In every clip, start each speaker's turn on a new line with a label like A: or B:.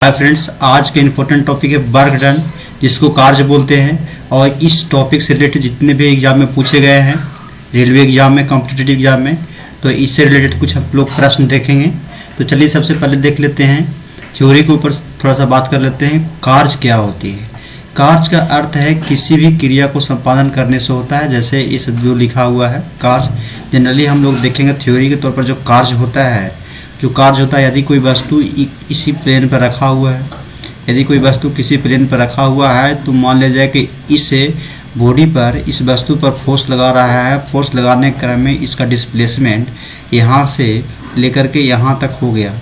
A: Hi friends, आज के important topic है वर्क डन, जिसको कार्य बोलते हैं। और इस टॉपिक से रिलेटेड जितने भी एग्जाम में पूछे गए हैं, रेलवे एग्जाम में, कॉम्पिटिटिव एग्जाम में, तो इससे रिलेटेड कुछ हम लोग प्रश्न देखेंगे। तो चलिए सबसे पहले देख लेते हैं, थ्योरी के ऊपर थोड़ा सा बात कर लेते हैं। कार्य क्या होती है? कार्य का अर्थ है किसी भी क्रिया को संपादन करने से होता है। जैसे इस जो लिखा हुआ है कार्य, जनरली हम लोग देखेंगे थ्योरी के तौर पर जो कार्य होता है, यदि कोई वस्तु इसी प्लेन पर रखा हुआ है, यदि कोई वस्तु किसी प्लेन पर रखा हुआ है, तो मान लिया जाए कि इस बॉडी पर, इस वस्तु पर फोर्स लगा रहा है। फोर्स लगाने के क्रम में इसका डिस्प्लेसमेंट यहाँ से लेकर के यहाँ तक हो गया,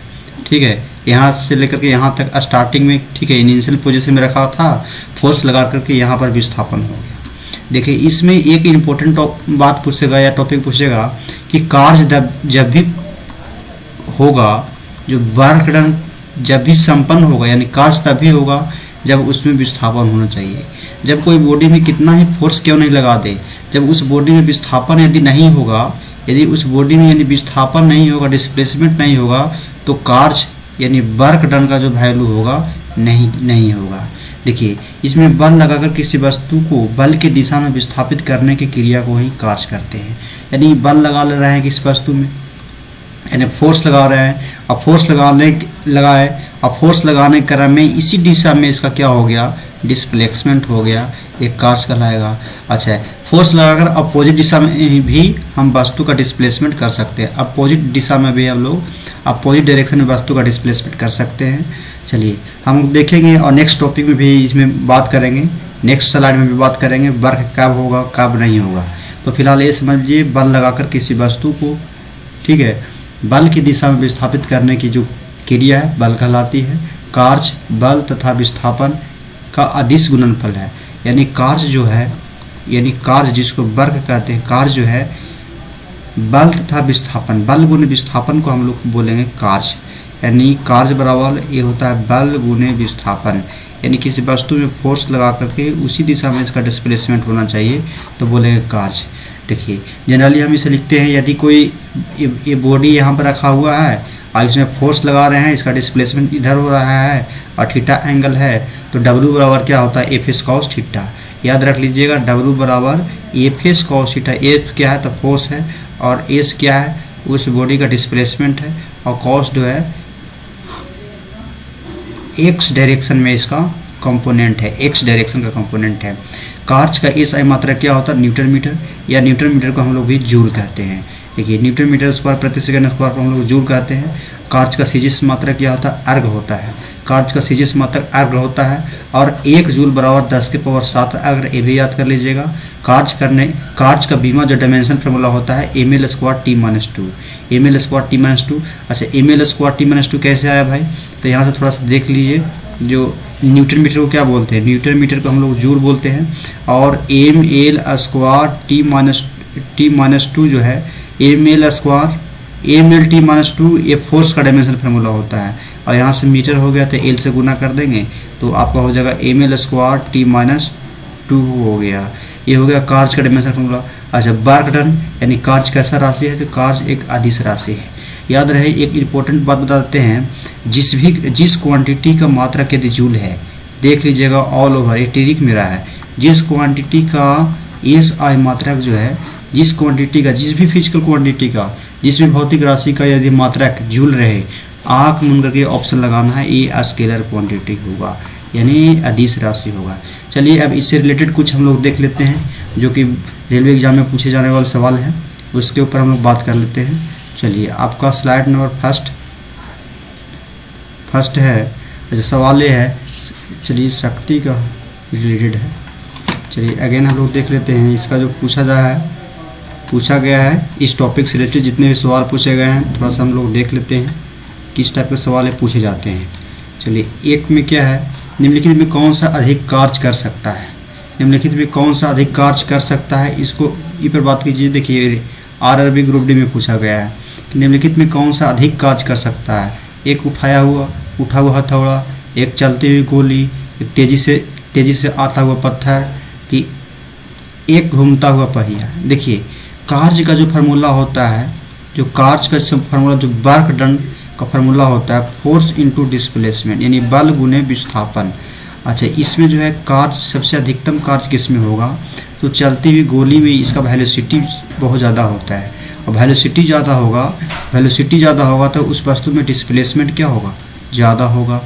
A: ठीक है। यहाँ से लेकर के यहाँ तक स्टार्टिंग में, ठीक है, इनिशियल पोजीशन में रखा था, फोर्स लगा करके यहाँ पर विस्थापन हो गया। देखिए, इसमें एक इम्पोर्टेंट बात पूछेगा या टॉपिक पूछेगा कि कार्य जब भी होगा, जो वर्क डन जब भी संपन्न होगा, यानी कार्य तभी होगा जब उसमें विस्थापन होना चाहिए। जब कोई बॉडी में कितना ही फोर्स क्यों नहीं लगा दे, जब उस बॉडी में विस्थापन यदि नहीं होगा, यदि उस बॉडी में यानी विस्थापन नहीं होगा, डिस्प्लेसमेंट नहीं होगा, तो कार्य यानी वर्क डन का जो वैल्यू होगा नहीं होगा। देखिए, इसमें बल लगाकर किसी वस्तु को बल की दिशा में विस्थापित करने की क्रिया को ही कार्य करते हैं। यानी बल लगा ले रहे हैं किसी वस्तु में, यानी फोर्स लगा रहे हैं, और फोर्स लगाने के क्रम में इसी दिशा में इसका क्या हो गया, डिस्प्लेसमेंट हो गया, एक कार्य कहलाएगा। अच्छा है, फोर्स लगाकर अपोजिट दिशा में भी हम वस्तु का डिस्प्लेसमेंट कर सकते हैं। अपोजिट दिशा में भी हम लोग अपोजिट डायरेक्शन में वस्तु का डिस्प्लेसमेंट कर सकते हैं। चलिए हम देखेंगे और नेक्स्ट टॉपिक में भी इसमें बात करेंगे, नेक्स्ट स्लाइड में भी बात करेंगे वर्क कब होगा कब नहीं होगा। तो फिलहाल ये समझिए, बल लगाकर किसी वस्तु को, ठीक है, बल की दिशा में विस्थापित करने की जो क्रिया है बल कहलाती है। कार्य बल तथा विस्थापन का अदिश गुणनफल है। यानी कार्य जो है, यानी कार्य जिसको वर्क कहते हैं, कार्य जो है बल तथा विस्थापन, बल गुने विस्थापन को हम लोग बोलेंगे कार्य। यानी कार्य बराबर ये होता है बल गुने विस्थापन। यानी किसी वस्तु में फोर्स लगा करके उसी दिशा में इसका डिस्प्लेसमेंट होना चाहिए, तो बोलेंगे कार्य। देखिए, जनरली हम इसे लिखते हैं, यदि कोई ये बॉडी यहाँ पर रखा हुआ है और इसमें फोर्स लगा रहे हैं, इसका डिस्प्लेसमेंट इधर हो रहा है और थीटा एंगल है, तो W बराबर क्या होता है, एफ एस कॉस थीटा। याद रख लीजिएगा, W बराबर F S cos theta. F क्या है, तो फोर्स है, और एस क्या है, उस बॉडी का डिस्प्लेसमेंट है, और कॉस जो है एक्स डायरेक्शन में इसका कंपोनेंट है, एक्स डायरेक्शन का कंपोनेंट है। कार्य का एस आई मात्रा क्या होता है, न्यूटन मीटर, या न्यूटन मीटर को हम लोग भी जूल कहते हैं। देखिए, न्यूटन मीटर स्क्वायर प्रति सेकंड स्क्वायर को हम लोग जूल कहते हैं। कार्य का सीजीस मात्रा क्या होता है, अर्घ होता है। कार्य का सीजीस मात्रा अर्घ होता है, और 1 जूल बराबर 10 की पावर 7 अगर ये भी याद कर लीजिएगा। कार्य का बीमा जो डायमेंशन फार्मूला होता है ml square t minus 2, ml square t minus 2। अच्छा, ml स्क्वायर t माइनस 2 कैसे आया भाई, तो यहाँ से थोड़ा सा देख लीजिए। जो न्यूटन मीटर को क्या बोलते हैं, न्यूटन मीटर को हम लोग जूल बोलते हैं, और ml स्क्वायर t माइनस 2 जो है ml square ml t minus 2, ये फोर्स का डायमेंशन फार्मूला होता है। और यहाँ से मीटर हो गया तो l से गुना कर देंगे, तो आपका हो जाएगा ml स्क्वायर t माइनस 2 हो गया। ये हो गया कार्य का डायमेंशन फार्मूला। अच्छा, वर्क डन यानी कार्य कैसा राशि है, तो कार्य एक अदिश राशि है। याद रहे, एक इम्पोर्टेंट बात बता देते हैं, जिस क्वांटिटी का मात्रक यदि जूल है, देख लीजिएगा ऑल ओवर, ये टिरिक मेरा है, जिस क्वांटिटी का एस आई मात्रक जो है, जिस क्वांटिटी का, जिस भी फिजिकल क्वांटिटी का, जिस भी भौतिक राशि का यदि मात्रक जूल रहे, आंख मूंद करके ऑप्शन लगाना है, ये स्केलर क्वांटिटी होगा, यानी अदिश राशि होगा। चलिए अब इससे रिलेटेड कुछ हम लोग देख लेते हैं, जो कि रेलवे एग्जाम में पूछे जाने वाले सवाल हैं, उसके ऊपर हम लोग बात कर लेते हैं। चलिए, आपका स्लाइड नंबर फर्स्ट है। अच्छा, सवाल ये है, चलिए शक्ति का रिलेटेड है। चलिए अगेन हम लोग देख लेते हैं, इसका जो पूछा गया है, इस टॉपिक से रिलेटेड जितने भी सवाल पूछे गए हैं, थोड़ा सा हम लोग देख लेते हैं किस टाइप के सवाल पूछे जाते हैं। चलिए, एक में क्या है, निम्नलिखित में कौन सा अधिक कार्य कर सकता है, निम्नलिखित में कौन सा अधिक कार्य कर सकता है, इसको इस पर बात कीजिए। देखिए, आरआरबी ग्रुप डी में पूछा गया है, निम्नलिखित में कौन सा अधिक कार्य कर सकता है। एक उठा हुआ हथौड़ा, एक चलती हुई गोली, एक तेजी से आता हुआ पत्थर, कि एक घूमता हुआ पहिया। देखिए, कार्य का जो फार्मूला होता है, जो कार्य का फार्मूला, जो वर्क डन का फार्मूला होता है फोर्स इनटू डिस्प्लेसमेंट, यानी बल गुने विस्थापन। अच्छा, इसमें जो है कार्य सबसे अधिकतम कार्य किस में होगा, तो चलती हुई गोली में इसका वेलोसिटी बहुत ज़्यादा होता है, और वेलोसिटी ज़्यादा होगा तो उस वस्तु में डिस्प्लेसमेंट क्या होगा, ज़्यादा होगा।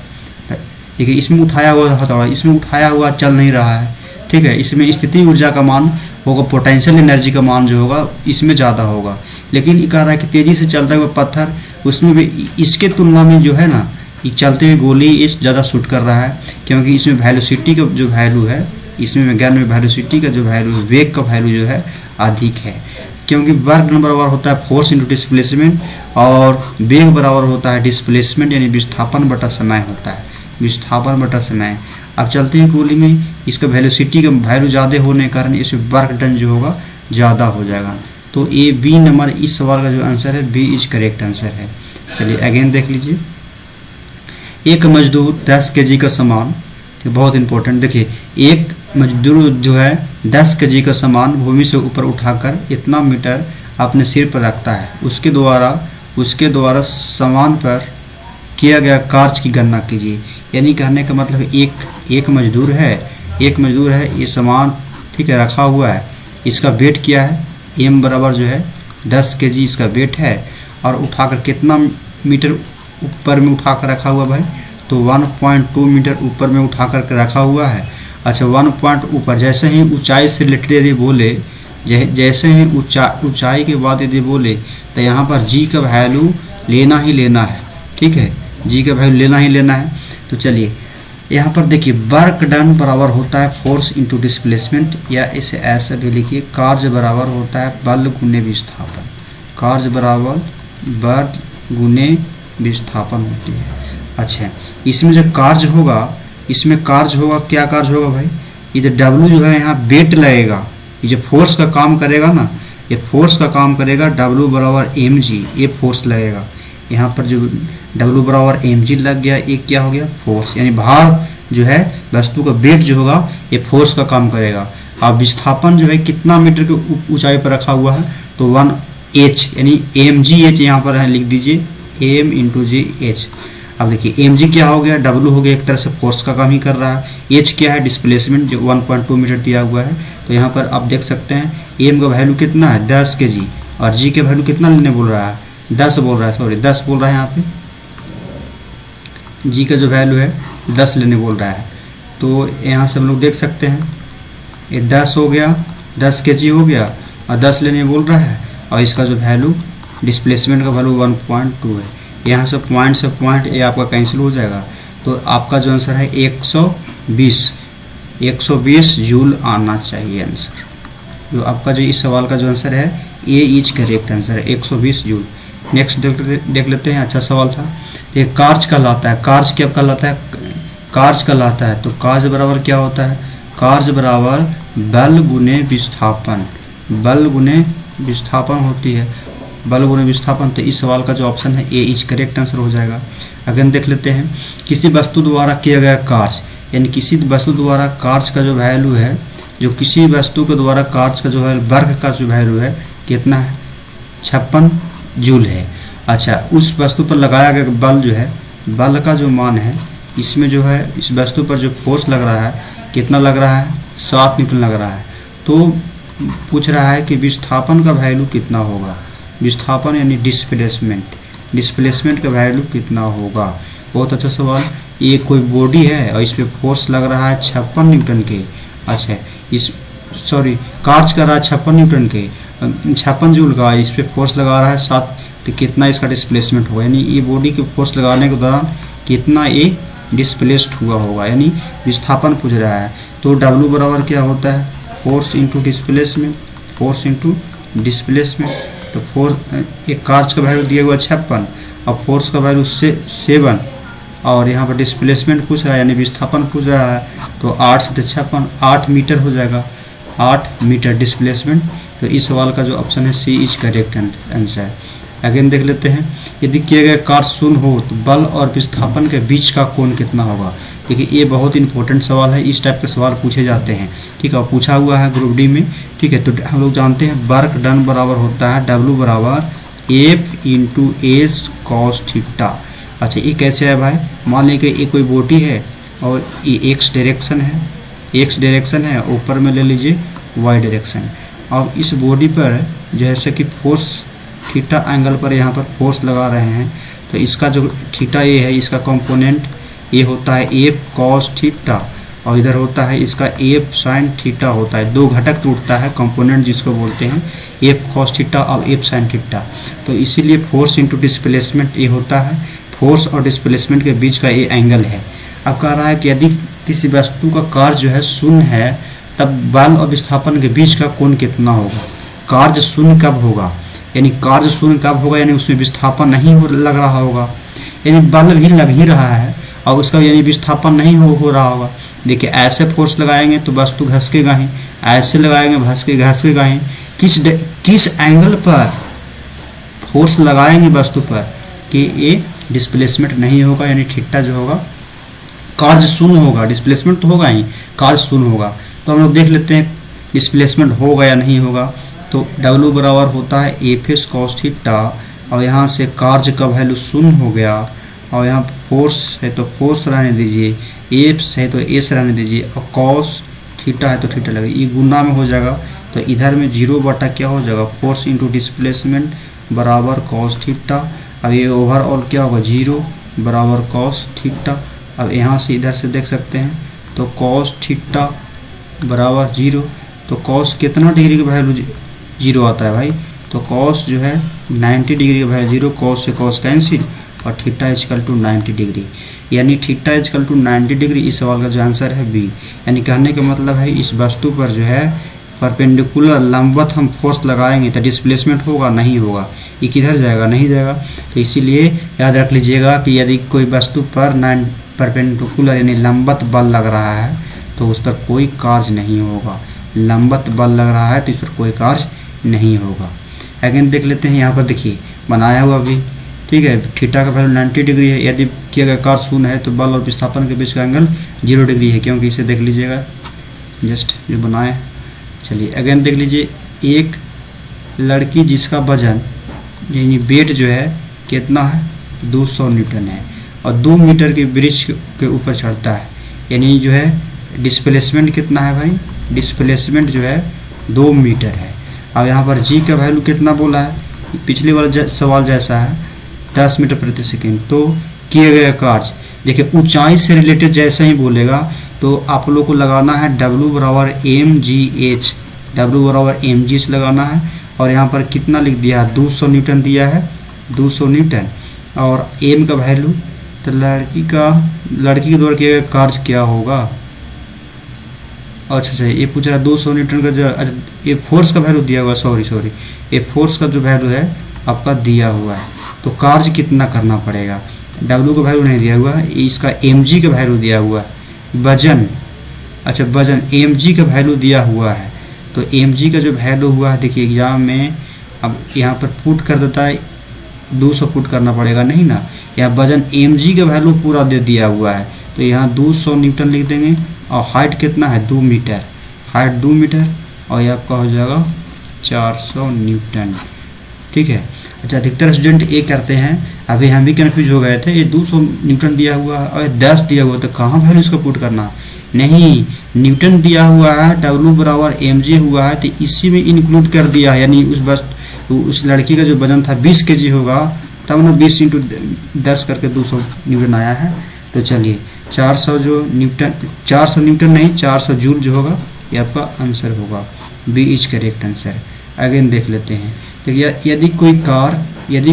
A: देखिए इसमें उठाया हुआ हथौड़ा, इसमें उठाया हुआ चल नहीं रहा है, ठीक है, इसमें स्थिति ऊर्जा का मान होगा, पोटेंशियल एनर्जी का मान जो होगा इसमें ज़्यादा होगा। लेकिन ये कह रहा है कि तेज़ी से चलता हुआ पत्थर, उसमें भी इसके तुलना में जो है ना, ये चलते हुए गोली इस ज़्यादा शूट कर रहा है, क्योंकि इसमें वेलोसिटी का जो वैल्यू है, इसमें विज्ञान में वेलोसिटी का जो वैल्यू है, वेग का वैल्यू जो है अधिक है, क्योंकि वर्क डन बराबर होता है फोर्स इंटू डिस्प्लेसमेंट, और वेग बराबर होता है डिस्प्लेसमेंट यानी विस्थापन बटा समय होता है, विस्थापन बटा समय। अब चलते हैं गोली में, इसका वेलोसिटी का वैल्यू ज़्यादा होने के कारण इसमें वर्क डन जो होगा ज़्यादा हो जाएगा। तो ए बी नंबर इस सवाल का जो आंसर है बी इज करेक्ट आंसर है। चलिए अगेन देख लीजिए, एक मजदूर 10 kg का सामान, बहुत इंपॉर्टेंट, देखिए एक मजदूर जो है 10 kg का सामान भूमि से ऊपर उठाकर इतना मीटर अपने सिर पर रखता है, उसके द्वारा सामान पर किया गया कार्य की गणना कीजिए। यानी कहने का मतलब एक मजदूर है, ये सामान ठीक है रखा हुआ है, इसका वेट क्या है, एम बराबर जो है 10 kg इसका वेट है, और उठाकर कितना मीटर ऊपर में उठाकर रखा हुआ भाई, तो 1.2 मीटर ऊपर में उठाकर रखा हुआ है। अच्छा 1 पॉइंट ऊपर, जैसे ही ऊंचाई से रिलेटेड यदि बोले, जैसे ही ऊंचाई के बाद यदि बोले तो यहाँ पर जी का वैल्यू लेना ही लेना है, ठीक है, जी का वैल्यू लेना ही लेना है। तो चलिए यहाँ पर देखिए, वर्क डन बराबर होता है फोर्स इंटू डिस्प्लेसमेंट, या इसे ऐसा भी लिखिए, कार्य बराबर होता है बल गुने विस्थापन, कार्य बराबर बल गुने विस्थापन होती है। अच्छा, इसमें जो कार्य होगा, क्या कार्य होगा भाई, ये जो W जो है यहाँ वेट लगेगा, ये जो फोर्स का काम करेगा ना, ये फोर्स का काम करेगा, W बराबर mg, ये फोर्स लगेगा। यहाँ पर जो W बराबर mg लग गया, ये क्या हो गया, फोर्स, यानी भार जो है वस्तु का वेट जो होगा ये फोर्स का काम करेगा। अब विस्थापन जो है कितना मीटर की ऊंचाई पर रखा हुआ है, तो 1h, यानी mgh यहाँ पर है, लिख दीजिए m इंटू जी एच। अब देखिए mg क्या हो गया, W हो गया, एक तरह से फोर्स का काम ही कर रहा है, h क्या है, डिस्प्लेसमेंट जो 1.2 मीटर दिया हुआ है। तो यहाँ पर आप देख सकते हैं m का वैल्यू कितना है 10 kg, और g के वैल्यू कितना लेने बोल रहा है, 10 बोल रहा है यहाँ पे, g का जो वैल्यू है 10 लेने बोल रहा है। तो यहाँ से हम लोग देख सकते हैं ये 10 हो गया, 10 kg हो गया, और 10 लेने बोल रहा है, और इसका जो वैल्यू डिस्प्लेसमेंट का वैल्यू 1.2 है। यहाँ से पॉइंट ये आपका कैंसिल हो जाएगा, तो आपका जो आंसर है 120 जूल आना चाहिए आंसर। जो आपका जो इस सवाल का जो आंसर है ए इज करेक्ट आंसर है, 120 जूल। नेक्स्ट देख लेते हैं, अच्छा सवाल था। ये कार्य कहलाता है, कार्य क्या कहलाता है, कार्य कहलाता है, तो कार्य बराबर क्या होता है, कार्य बराबर बल गुने विस्थापन, बल गुने विस्थापन होती है, बल गुने विस्थापन। तो इस सवाल का जो ऑप्शन है ए इज करेक्ट आंसर हो जाएगा। अगेन देख लेते हैं, किसी वस्तु द्वारा किया गया कार्य, यानी किसी वस्तु द्वारा कार्य का जो वैल्यू है, जो किसी वस्तु के द्वारा कार्य का जो है वर्ग का जो वैल्यू है कितना है, 56 जूल है। अच्छा, उस वस्तु पर लगाया गया बल जो है, बल का जो मान है, इसमें जो है इस वस्तु पर जो फोर्स लग रहा है कितना लग रहा है, 7 न्यूटन लग रहा है। तो पूछ रहा है कि विस्थापन का वैल्यू कितना होगा, विस्थापन यानी डिस्प्लेसमेंट का वैल्यू कितना होगा। बहुत अच्छा सवाल। ये कोई बॉडी है और इस पर फोर्स लग रहा है 56 न्यूटन के, अच्छा कार्य कर रहा है 56 न्यूटन के, 56 जूल का, इस पर फोर्स लगा रहा है 7, तो कितना इसका डिस्प्लेसमेंट होगा, यानी ये बॉडी के फोर्स लगाने के दौरान कितना ये डिस्प्लेस्ड हुआ होगा, यानी विस्थापन पूछ रहा है। तो W बराबर क्या होता है, force into displacement, force into displacement. तो फोर्स, एक कार्य का वैल्यू दिया हुआ 56 और फोर्स का वैल्यू 7, और यहाँ पर डिस्प्लेसमेंट पूछ रहा है यानी विस्थापन पूछ रहा है, तो 8 से 56 8 मीटर हो जाएगा, 8 मीटर डिस्प्लेसमेंट। तो इस सवाल का जो ऑप्शन है सी इज करेक्ट आंसर। अगेन देख लेते हैं, यदि किए गए कार्य शून्य हो तो बल और विस्थापन के बीच का कोण कितना होगा। देखिए ये बहुत इंपॉर्टेंट सवाल है, इस टाइप के सवाल पूछे जाते हैं, ठीक है, पूछा हुआ है ग्रुप डी में, ठीक है। तो हम लोग जानते हैं वर्क डन बराबर होता है W बराबर F into S cos theta. अच्छा ये कैसे है भाई, मान लीजिए कि ये कोई बॉडी है और ये एक्स डायरेक्शन है, ऊपर में ले लीजिए वाई डायरेक्शन। अब इस बॉडी पर जैसे कि फोर्स थीटा एंगल पर यहाँ पर फोर्स लगा रहे हैं, तो इसका जो थीटा ये है, इसका कंपोनेंट ये होता है एफ कॉस थीटा, और इधर होता है इसका एफ साइन थीटा होता है। दो घटक टूटता है कंपोनेंट जिसको बोलते हैं एफ कॉस थीटा और एफ साइन थीटा। तो इसीलिए फोर्स इंटू डिस्प्लेसमेंट ये होता है, फोर्स और डिस्प्लेसमेंट के बीच का ये एंगल है। अब कह रहा है कि यदि किसी वस्तु का कार्य जो है शून्य है, तब बल और विस्थापन के बीच का कोण कितना होगा। कार्य शून्य कब होगा, यानी कार्य शून्य कब होगा, यानी उसमें विस्थापन नहीं लग रहा होगा, यानी बल भी लग ही रहा है और उसका यानी विस्थापन नहीं हो रहा होगा। देखिए ऐसे फोर्स लगाएंगे तो वस्तु घसकेगा ही, ऐसे लगाएंगे घसकेगा ही। किस एंगल पर फोर्स लगाएंगे वस्तु पर कि ये डिस्प्लेसमेंट नहीं होगा, यानी थीटा जो होगा कार्य शून्य होगा, डिस्प्लेसमेंट तो होगा ही, कार्य शून्य होगा। तो हम लोग देख लेते हैं डिस्प्लेसमेंट होगा या नहीं होगा। तो W बराबर होता है एफ एस कॉस थीटा, और यहाँ से कार्य का वैल्यू शून्य हो गया, और यहाँ फोर्स है तो फोर्स रहने दीजिए, एफ है तो एस रहने दीजिए, और कॉस थीटा है तो थीटा लगेगा, ये गुना में हो जाएगा। तो इधर में 0 बटा क्या हो जाएगा, फोर्स इंटू डिस्प्लेसमेंट बराबर कॉस थीटा। अब ये ओवरऑल क्या होगा, 0 बराबर कॉस थीटा। अब यहाँ से इधर से देख सकते हैं तो कॉस थीटा बराबर 0, तो कॉस कितना डिग्री का वैल्यू 0 आता है भाई, तो कॉस जो है 90 डिग्री का वैल्यू 0, कॉस से कॉस कैंसिल, और थीटा इजकल टू 90 डिग्री, यानी थीटा इजकल टू 90 डिग्री। इस सवाल का जो आंसर है बी। यानी कहने का मतलब है इस वस्तु पर जो है परपेंडिकुलर लंबवत हम फोर्स लगाएंगे तो डिस्प्लेसमेंट होगा, नहीं होगा, ये किधर जाएगा, नहीं जाएगा। तो इसीलिए याद रख लीजिएगा कि यदि कोई वस्तु पर परपेंडिकुलर यानी लंबवत बल लग रहा है तो उस पर कोई कार्य नहीं होगा। लंबवत बल लग रहा है तो इस पर कोई कार्य नहीं होगा। अगेन देख लेते हैं, यहाँ पर देखिए बनाया हुआ भी, ठीक है, थीटा का वैल्यू 90 डिग्री है, यदि किया गया कार्य शून्य है तो बल और विस्थापन के बीच का एंगल 0 डिग्री है, क्योंकि इसे देख लीजिएगा जस्ट जो बनाए। चलिए अगेन देख लीजिए, एक लड़की जिसका वजन यानी वेट जो है कितना है 200 न्यूटन है, और 2 मीटर के ब्रिज के ऊपर चढ़ता है, यानी जो है डिस्प्लेसमेंट कितना है भाई, डिस्प्लेसमेंट जो है 2 मीटर है। अब यहाँ पर जी का वैल्यू कितना बोला है, पिछले वाला सवाल जैसा है 10 मीटर प्रति सेकेंड। तो किए गए कार्य देखिए ऊंचाई से रिलेटेड जैसे ही बोलेगा तो आप लोग को लगाना है W बराबर mgh, W बराबर mg लगाना है, और यहाँ पर कितना लिख दिया है 200 न्यूटन दिया है, 200 न्यूटन, और m का वैल्यू, तो लड़की के द्वारा किया गया कार्य क्या होगा। अच्छा ये पूछ रहा है 200 न्यूटन का जो ये फोर्स का वैल्यू दिया हुआ, सॉरी ये फोर्स का जो वैल्यू है आपका दिया हुआ है, तो कार्य कितना करना पड़ेगा। W का वैल्यू नहीं दिया हुआ है, इसका mg का वैल्यू दिया हुआ है, वजन, अच्छा वजन mg का वैल्यू दिया हुआ है, तो mg का जो वैल्यू हुआ है देखिए एग्जाम में, अब यहाँ पर पुट कर देता है 200 पुट करना पड़ेगा नहीं ना, यहाँ वजन mg का वैल्यू पूरा दे दिया हुआ है, तो यहाँ 200 न्यूटन लिख देंगे, और हाइट कितना है 2 मीटर, हाइट 2 मीटर, और ये आपका हो जाएगा 400 न्यूटन, ठीक है। अच्छा अधिकतर स्टूडेंट ये करते हैं, अभी हम भी कन्फ्यूज हो गए थे, ये 200 न्यूटन दिया हुआ है और 10 दिया हुआ, तो कहाँ वैल्यू इसको पुट करना, नहीं न्यूटन दिया हुआ है, W बराबर mg हुआ है, तो इसी में इंक्लूड कर दिया है, यानी उस लड़की का जो वजन था 20 kg होगा, तब ना 20 इंटू 10 करके 200 न्यूटन आया है। तो चलिए 400 न्यूटन नहीं 400 जूल जो होगा ये आपका आंसर होगा, B is correct answer. Again देख लेते हैं, देखिए यदि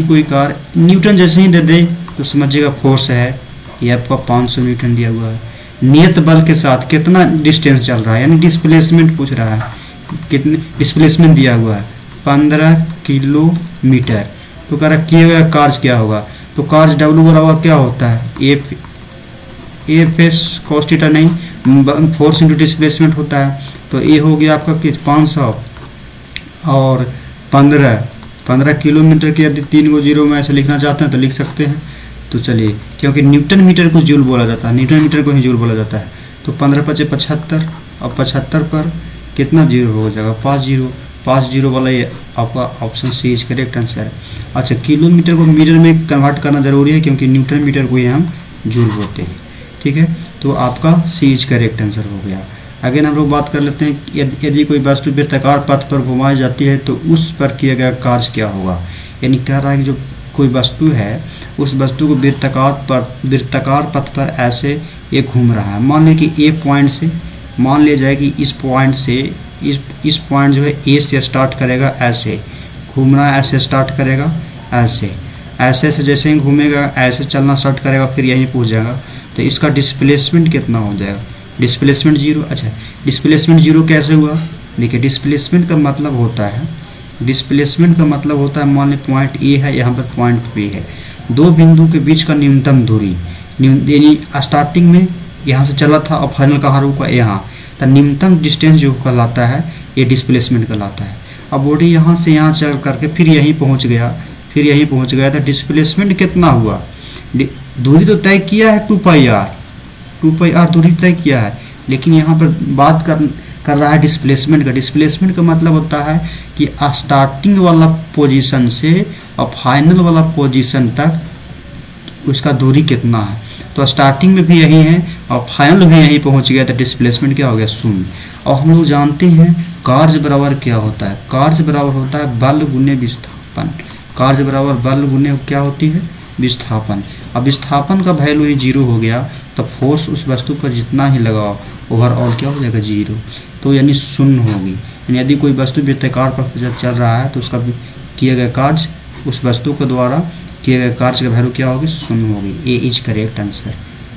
A: कोई कार न्यूटन जैसे ही दे दे तो समझिएगा फोर्स है, ये आपका 500 न्यूटन दिया हुआ है, नियत बल के साथ कितना डिस्टेंस चल रहा है, यानी डिस्प्लेसमेंट पूछ रहा है, कितने डिस्प्लेसमेंट दिया हुआ है 15 किलोमीटर, तो कह रहा किया गया कार्य क्या होगा, तो कार्य W बराबर क्या होता है एफ एस कॉस थीटा, नहीं फोर्स इंटू डिस्प्लेसमेंट होता है, तो ये हो गया आपका 500 और 15 किलोमीटर के, यदि 3 को 0 में ऐसे लिखना चाहते हैं तो लिख सकते हैं। तो चलिए क्योंकि न्यूटन मीटर को जूल बोला जाता है, न्यूटन मीटर को ही जूल बोला जाता है, तो 15 × 5 = 75, और 75 पर कितना 0 हो जाएगा 5 जीरो वाला ये आपका option C is correct answer है। अच्छा, किलोमीटर को मीटर में कन्वर्ट करना जरूरी है क्योंकि न्यूटन मीटर को ही हम जूल बोलते हैं। ठीक है, तो आपका सी इज करेक्ट आंसर हो गया। अगेन हम लोग बात कर लेते हैं, यदि कोई वस्तु वृत्ताकार पथ पर घुमाई जाती है तो उस पर किया गया कार्य क्या होगा। यानी कह रहा है कि जो कोई वस्तु है उस वस्तु को वृत्ताकार पथ पर ऐसे ये घूम रहा है। मान लें कि एक पॉइंट से, मान लिया जाए कि इस पॉइंट से इस पॉइंट जो है ए से स्टार्ट करेगा, ऐसे घूमना, ऐसे स्टार्ट करेगा, ऐसे ऐसे से जैसे ही घूमेगा ऐसे चलना स्टार्ट करेगा, फिर यहीं पहुंच जाएगा। तो इसका डिस्प्लेसमेंट कितना हो जाएगा, डिस्प्लेसमेंट जीरो। अच्छा, डिस्प्लेसमेंट जीरो कैसे हुआ, देखिए डिस्प्लेसमेंट का मतलब होता है, डिस्प्लेसमेंट का मतलब होता है, मान लें पॉइंट ए है, यहाँ पर पॉइंट बी है, दो बिंदु के बीच का न्यूनतम दूरी, यानी स्टार्टिंग में यहाँ से चला था और फाइनल कहाँ रुका, यहाँ, तो न्यूनतम डिस्टेंस जो कहलाता है ये डिस्प्लेसमेंट कहलाता है। अब बॉडी यहाँ से यहाँ चल करके फिर यहीं पहुँच गया, फिर यहीं पहुँच गया, तो डिस्प्लेसमेंट कितना हुआ, दूरी तो तय किया है 2πr दूरी तय किया है, लेकिन यहाँ पर बात कर रहा है डिस्प्लेसमेंट का। डिस्प्लेसमेंट का मतलब होता है कि स्टार्टिंग वाला पोजीशन से और फाइनल वाला पोजीशन तक उसका दूरी कितना है। तो स्टार्टिंग में भी यही है और फाइनल भी यहीं पहुंच गया, तो डिस्प्लेसमेंट क्या हो गया, शून्य। और हम लोग जानते हैं कार्य बराबर क्या होता है, कार्य बराबर होता है बल गुने विस्थापन। कार्य बराबर बल गुने क्या होती है, विस्थापन। अब विस्थापन का वैल्यू ही जीरो हो गया, तो फोर्स उस वस्तु पर जितना ही लगाओ ओवरऑल क्या हो जाएगा, जीरो, तो यानी शून्य होगी। यानी यदि कोई वस्तु वृत्ताकार पर चल रहा है तो उसका किया गया कार्य, उस वस्तु के द्वारा किए गए कार्य का वैल्यू क्या होगी, शून्य होगी। ए इज करेक्ट आंसर।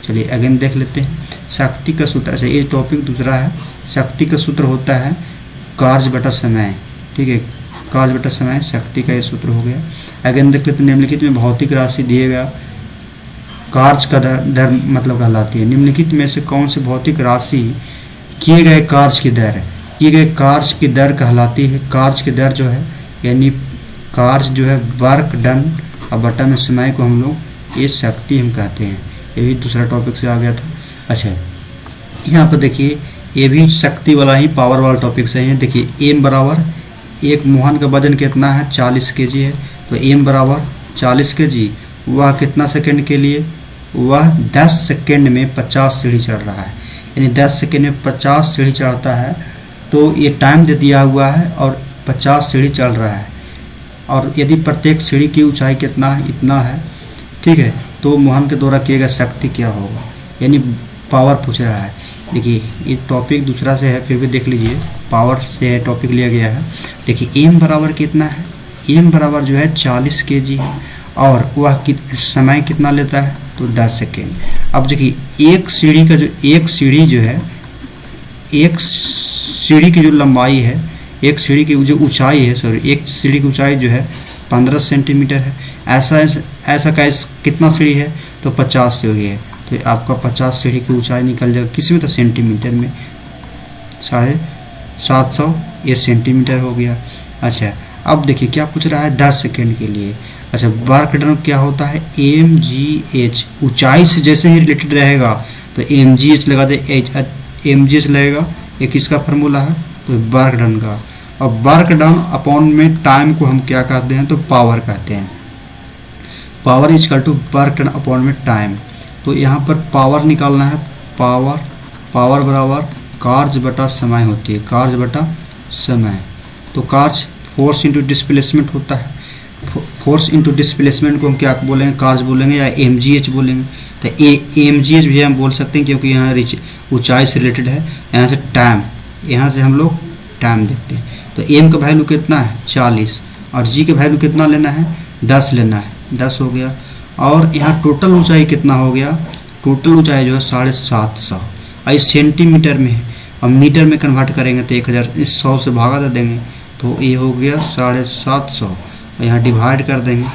A: चलिए अगेन देख लेते हैं शक्ति का सूत्र। अच्छा, ये टॉपिक दूसरा है, शक्ति का सूत्र होता है कार्य बटा समय। ठीक है, कार्य बटा समय शक्ति का ये सूत्र हो गया। अगेन देख लेते हैं, निम्नलिखित में भौतिक राशि दिए गया कार्य का दर मतलब कहलाती है। निम्नलिखित में से कौन से भौतिक राशि किए गए कार्य की दर, किए गए कार्य की दर कहलाती है। कार्य की दर जो है यानी कार्य जो है वर्क डन और बटा में समय को हम लोग ये शक्ति हम कहते हैं। ये भी दूसरा टॉपिक से आ गया था। अच्छा, यहाँ पर देखिए ये भी शक्ति वाला ही पावर वाला टॉपिक से है। देखिए एम बराबर, एक मोहन का वजन कितना है, 40 kg है, तो एम बराबर 40 kg, वह कितना सेकंड के लिए, वह 10 सेकंड में 50 सीढ़ी चढ़ रहा है। यानी 10 सेकंड में 50 सीढ़ी चढ़ता है, तो ये टाइम दे दिया हुआ है और 50 सीढ़ी चढ़ रहा है। और यदि प्रत्येक सीढ़ी की ऊंचाई कितना है, इतना है, ठीक है, तो मोहन के द्वारा किया गया शक्ति क्या होगा, यानी पावर पूछ रहा है। देखिए ये टॉपिक दूसरा से है, फिर भी देख लीजिए, पावर से टॉपिक लिया गया है। देखिए एम बराबर कितना है, एम बराबर जो है 40 kg है और वह समय कितना लेता है, तो 10 सेकेंड। अब देखिए एक सीढ़ी का जो, एक सीढ़ी जो है, एक सीढ़ी की जो लंबाई है, एक सीढ़ी की जो ऊंचाई है, सॉरी, एक सीढ़ी की ऊंचाई जो है 15 सेंटीमीटर है। ऐसा कितना सीढ़ी है, तो 50 सीढ़ी है, तो आपका 50 सीढ़ी की ऊंचाई निकल जाएगा किस में, तो सेंटीमीटर में, 750 ये सेंटीमीटर हो गया। अच्छा, अब देखिए क्या पूछ रहा है, 10 सेकेंड के लिए। अच्छा, वर्क डन क्या होता है, mgh, ऊंचाई से जैसे ही रिलेटेड रहेगा तो mgh लगा दे, mgh लगेगा, ये किसका फार्मूला है, तो वर्क डन का। और वर्क डन अपॉन में टाइम को हम क्या कहते हैं, तो पावर कहते हैं। Power is equal to work done upon में टाइम। तो यहाँ पर पावर निकालना है, पावर बराबर कार्य बटा समय होती है, कार्य बटा समय। तो कार्य फोर्स इंटू डिस्प्लेसमेंट होता है, फोर्स इंटू डिस्प्लेसमेंट को हम क्या बोलेंगे, कार्य बोलेंगे या mgh बोलेंगे। तो mgh भी हम बोल सकते हैं क्योंकि यहाँ ऊंचाई से रिलेटेड है, यहाँ से टाइम, यहाँ से हम लोग टाइम देखते हैं। तो m का वैल्यू कितना है, 40, और g का वैल्यू कितना लेना है, 10 लेना है, 10 हो गया। और यहाँ टोटल ऊंचाई कितना हो गया, टोटल ऊंचाई जो है 750, और इस सेंटीमीटर में है, और मीटर में कन्वर्ट करेंगे तो 1000 से भागा दे देंगे, तो ये हो गया 750, और यहाँ डिवाइड कर देंगे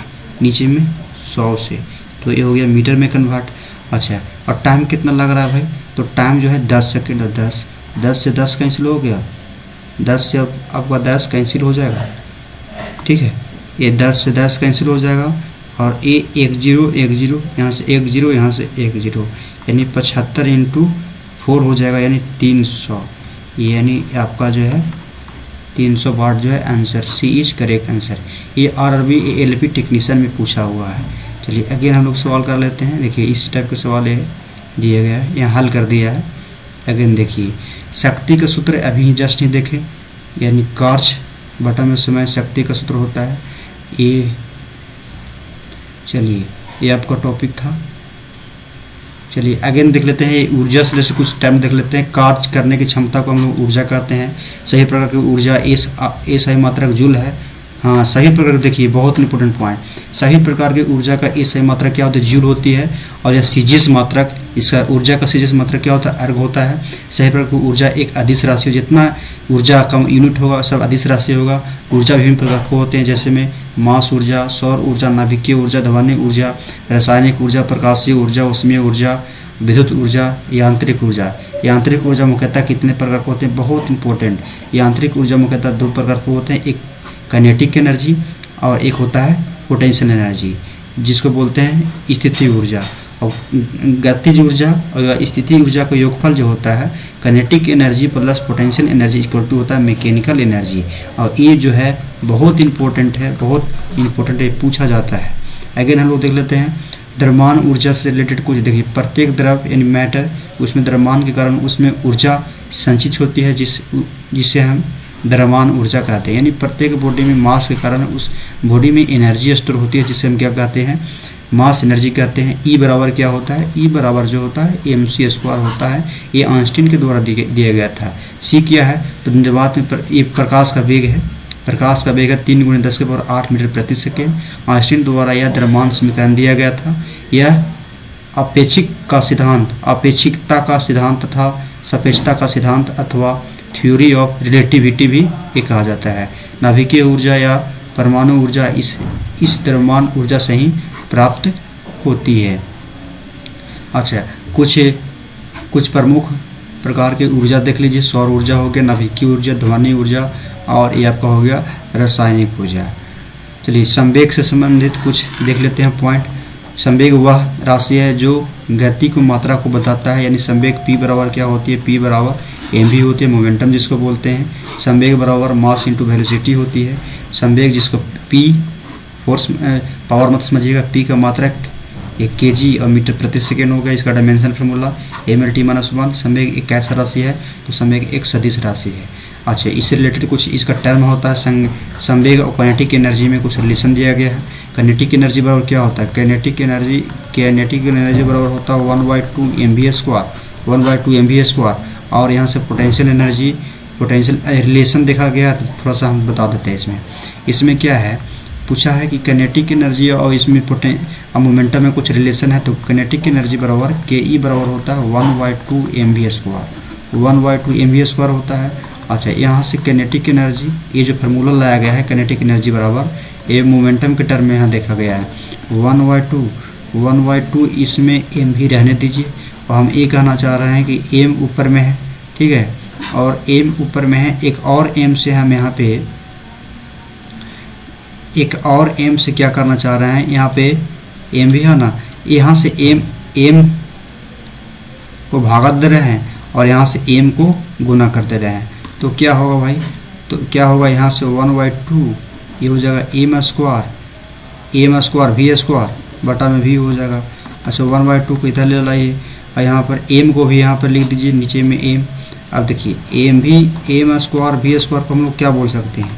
A: नीचे में 100 से, तो ये हो गया मीटर में कन्वर्ट। अच्छा, और टाइम कितना लग रहा है भाई, तो टाइम जो है 10 सेकेंड, और 10 से 10 कैंसिल हो गया, 10 से आपका 10 कैंसिल हो जाएगा, ठीक है, ये 10 से 10 कैंसिल हो जाएगा, और ये 1 0 1 0, यहाँ से 1 0, यहाँ से 1 0, यानी 75 × 4 हो जाएगा, यानी 300, यानी आपका जो है 300 वाट जो है answer, C is correct answer. ये RRB ALP टेक्नीशियन में पूछा हुआ है। चलिए अगेन हम लोग सवाल कर लेते हैं। देखिए इस टाइप का सवाल है दिया गया है, यहाँ हल कर दिया है। अगेन देखिए शक्ति का सूत्र अभी जस्ट ही देखें, यानी कार्य बटा में समय शक्ति का सूत्र होता है ये। चलिए ये आपका टॉपिक था। चलिए अगेन देख लेते हैं ऊर्जा से जैसे कुछ टाइम देख लेते हैं। कार्य करने की क्षमता को हम लोग ऊर्जा कहते हैं। सही प्रकार की ऊर्जा ए सही मात्रक जूल है। हाँ सही प्रकार देखिए बहुत इंपॉर्टेंट पॉइंट, सही प्रकार की ऊर्जा का ए सही मात्रक क्या होता है, जूल होती है। और यह सीजिस मात्रक, इसका ऊर्जा का सीजिस मात्रक क्या होता है, अर्ग होता है। सही प्रकार की ऊर्जा एक अदिश राशि, जितना ऊर्जा कम यूनिट होगा सब अदिश राशि होगा। ऊर्जा विभिन्न प्रकार के होते हैं, जैसे में मास ऊर्जा, सौर ऊर्जा, नाभिकीय ऊर्जा, ध्वनिक ऊर्जा, रासायनिक ऊर्जा, प्रकाशीय ऊर्जा, उष्मीय ऊर्जा, विद्युत ऊर्जा, यांत्रिक ऊर्जा। यांत्रिक ऊर्जा मुख्यतः कितने प्रकार के होते हैं, बहुत इंपॉर्टेंट। यांत्रिक ऊर्जा मुख्यतः 2 प्रकार के होते हैं, एक काइनेटिक एनर्जी और एक होता है पोटेंशियल एनर्जी, जिसको बोलते हैं स्थितिज ऊर्जा। और गतिज ऊर्जा और स्थितिज ऊर्जा का योगफल जो होता है kinetic energy plus potential energy equal to होता है मैकेनिकल एनर्जी। और ये जो है बहुत इंपॉर्टेंट है, बहुत इंपॉर्टेंट है, पूछा जाता है। अगेन हम लोग देख लेते हैं द्रव्यमान ऊर्जा से रिलेटेड कुछ। देखिए प्रत्येक द्रव्य यानी मैटर, उसमें द्रव्यमान के कारण उसमें ऊर्जा संचित होती है, जिसे हम द्रव्यमान ऊर्जा कहते हैं। यानी प्रत्येक बॉडी में मास के कारण उस बॉडी में एनर्जी स्टोर होती है, जिसे हम क्या कहते हैं, मास एनर्जी कहते हैं। ई बराबर क्या होता है, ई बराबर जो होता है mc² होता है। ये आइंस्टीन के द्वारा दिया गया था। सी क्या है, तो निर्वात में ये प्रकाश का वेग है। प्रकाश का वेग है 3 × 10⁸ मीटर प्रति सेकेंड। आइंस्टीन द्वारा यह द्रव्यमान समीकरण दिया गया था। यह अपेक्षिकता का सिद्धांत तथा सापेक्षता का सिद्धांत अथवा थ्योरी ऑफ रिलेटिविटी भी ये कहा जाता है। नाभिकीय ऊर्जा या परमाणु ऊर्जा इस द्रव्यमान ऊर्जा से ही प्राप्त होती है। अच्छा कुछ प्रमुख प्रकार की ऊर्जा देख लीजिए। सौर ऊर्जा हो गया, नाभिकीय ऊर्जा, ध्वनि ऊर्जा और ये आपका हो गया रासायनिक ऊर्जा। चलिए संवेग से संबंधित कुछ देख लेते हैं पॉइंट। संवेग वह राशि है जो गति को मात्रा को बताता है, यानी संवेग P बराबर क्या होती है, P बराबर mv होती है, मोमेंटम जिसको बोलते हैं। संवेग बराबर मास इंटू वेलोसिटी होती है। संवेग जिसको P फोर्स पावर मत समझिएगा, P का मात्रक 1 kg और मीटर प्रति सेकेंड हो गया। इसका डायमेंशन फार्मूला mLT-1। संवेग एक कैसा राशि है, तो संवेग एक सदिश राशि है। अच्छा इससे रिलेटेड कुछ इसका टर्म होता है संवेग और काइनेटिक एनर्जी में कुछ रिलेशन दिया गया है। काइनेटिक एनर्जी बराबर क्या होता है, काइनेटिक एनर्जी बराबर होता है 1/2 mv², 1/2 mv²। और यहाँ से पोटेंशियल रिलेशन देखा गया, तो थोड़ा सा हम बता देते हैं। इसमें क्या है, पूछा है कि काइनेटिक एनर्जी और इसमें मोमेंटम में कुछ रिलेशन है। तो काइनेटिक एनर्जी बराबर ke बराबर होता है 1/2 mv², 1/2 mv² होता है। अच्छा यहाँ से काइनेटिक एनर्जी, ये जो फार्मूला लाया गया है काइनेटिक एनर्जी बराबर, ये मोमेंटम के टर्म में यहाँ देखा गया है 1/2 इसमें mv रहने दीजिए। और हम ये कहना चाह रहे हैं कि m ऊपर में है, ठीक है, और m ऊपर में है। एक और m से हम यहाँ पे एक और m से क्या करना चाह रहे हैं, यहाँ पे m भी है ना, यहाँ से m को भागा दे रहे हैं और यहाँ से m को गुना कर दे रहे हैं। तो क्या होगा भाई, तो क्या होगा, यहाँ से 1/2 ये हो जाएगा m² v² बटा में v हो जाएगा। अच्छा 1/2 को इधर ले लाइए और यहाँ पर m को भी यहाँ पर लिख दीजिए नीचे में m। अब देखिए m m² v² को हम लोग क्या बोल सकते हैं,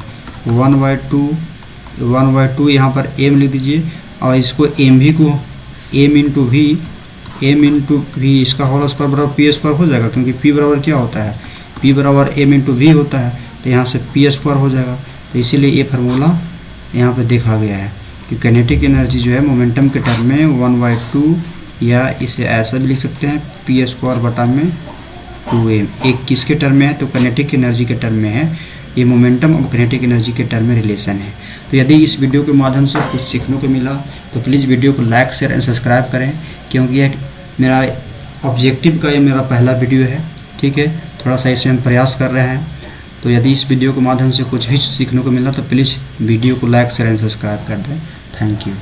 A: 1/2 यहाँ पर m लिख दीजिए और इसको mv को m इंटू v इसका होल स्क्वायर बराबर p² हो जाएगा, क्योंकि p बराबर क्या होता है, p बराबर m इंटू v होता है। तो यहाँ से p² हो जाएगा। तो इसीलिए ये फार्मूला यहाँ पे देखा गया है कि काइनेटिक एनर्जी जो है मोमेंटम के टर्म में 1/2, या इसे ऐसा भी लिख सकते हैं p² बटा में 2m। एक किसके टर्म में है, तो काइनेटिक एनर्जी के टर्म में है। ये मोमेंटम और काइनेटिक एनर्जी के टर्म में रिलेशन है। तो यदि इस वीडियो के माध्यम से कुछ सीखने को मिला तो प्लीज़ वीडियो को लाइक शेयर एंड सब्सक्राइब करें, क्योंकि यह मेरा ऑब्जेक्टिव का ये मेरा पहला वीडियो है, ठीक है। थोड़ा सा इसमें हम प्रयास कर रहे हैं। तो यदि इस वीडियो के माध्यम से कुछ भी सीखने को मिला तो प्लीज़ वीडियो को लाइक शेयर एंड सब्सक्राइब कर दें। Thank you.